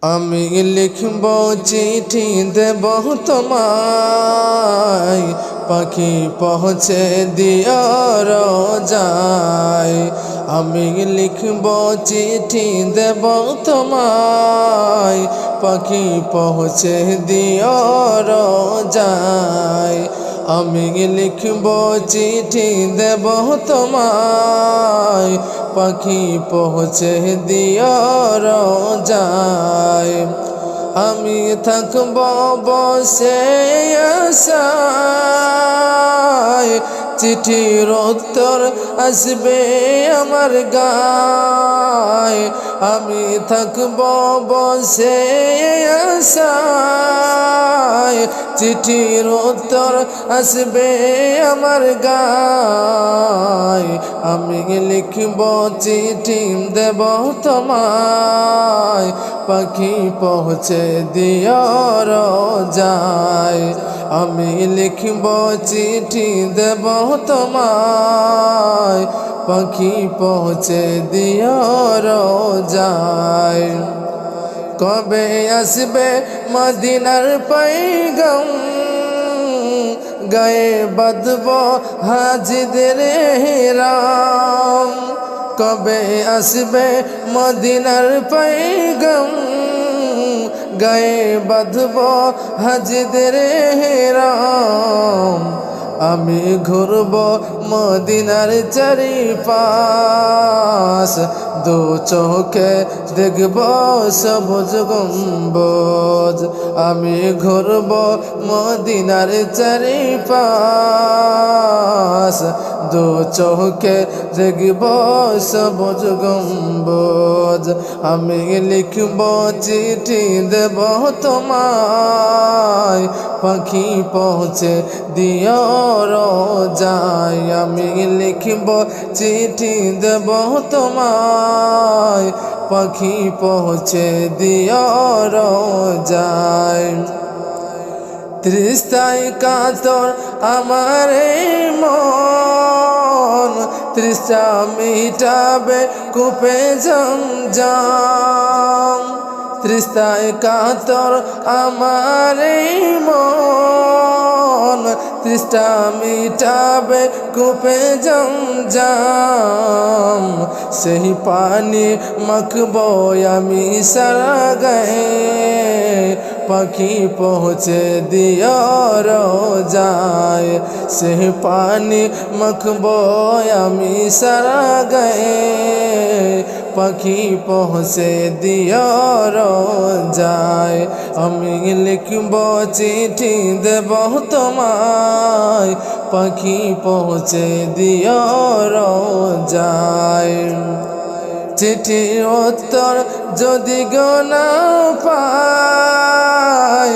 আমি লিখব চিঠি দেব তোমায়, পাখি পৌঁছে দিও রোজায়। আমি লিখব চিঠি দেব তোমায়, পাখি পৌঁছে দিও রোজায়। আমি লিখব চিঠি দেব তোমায়, পাখি পৌঁছে দিও রোজায়। আমি থাকব বসে আশায়, চিঠির উত্তর আসবে আমার গায়। আমি থাকব বসে আশায়, চিঠির উত্তর আসবে আমার গায়। আমি লিখব চিঠি দেব তোমায়, পাখি পৌঁছে দিও রোজায়। আমি লিখব চিঠি দেব তোমায়, পাখি পৌঁছে দিও রোজায়। কবে আসবে মদিনার পয়গাম, গায়ে বাঁধব হাজিদের হিরাম। কবে আসবে মদিনার পয়গাম, গায়ে বাঁধব হাজিদের হিরাম। আমি ঘুরব মদিনার চারিপাশ, দু চোখে দেখব সবুজ গম্বুজ। আমি ঘুরব মদিনার চারিপাশ, দু চোখে দেখব সবুজ গম্বুজ। আমি লিখব চিঠি দেব তোমায়, পাখি পৌঁছে দিও রোজায়। আমি লিখব চিঠি দেব তোমায়, পাখি পৌঁছে দিও রোজায়। তৃষ্ণায় কাতর আমার মন, তৃষ্ণা মিটাবে কূপে জমজম। তৃষ্ণায় কাতর আমার মন, তৃষ্ণা মিটাবে কূপে জমজম। সেই পানি মাখব আমি সারা গায়ে, পাখি পৌঁছে দিও রোজায়। সেই পানি মাখব আমি সারা গায়ে, পাখি পৌঁছে দিও রোজায়। আমি লিখব চিঠি দেব তোমায়, পাখি পৌঁছে দিও রোজায়। চিঠির উত্তর যদি গো না পাই,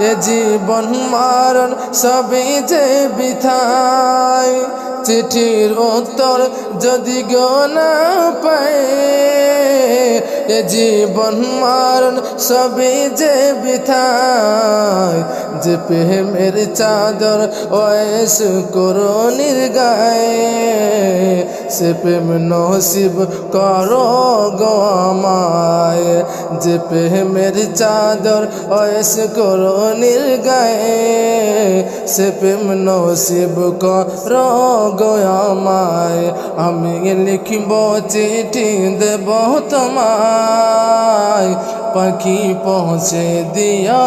এ জীবন মরণ সবই যে বৃথায়। চিঠির উত্তর যদি গো না পাই, এ জীবন মরণ সবই যে বৃথায়। যে প্রেমের চাদর ওয়েস করুণীর গায়ে, সে প্রেম নসিব করো গো আমায়। যে প্রেমের চাদর ওয়েস করুণীর গায়ে, সে প্রেম নসিব করো গো আমায়। আমি লিখব চিঠি দেব তোমায়, পাখি পৌঁছে দিও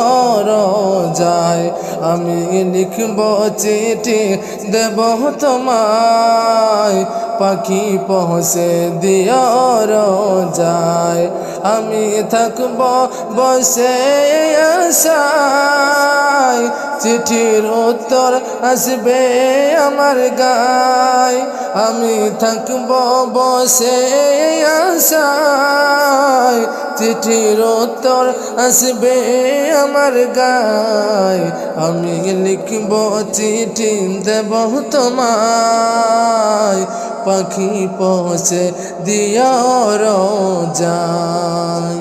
রোজায়। আমি লিখব চিঠি দেব তোমায়, পাখি পৌঁছে দিও রোজায়। আমি থাকব বসে আশায়, চিঠির উত্তর আসবে আমার গায়। আমি থাকব বসে আশায়, চিঠির উত্তর আসবে আমার গায়। আমি লিখব চিঠি দেব তোমায়, পাখি পৌঁছে দিও রোজায়।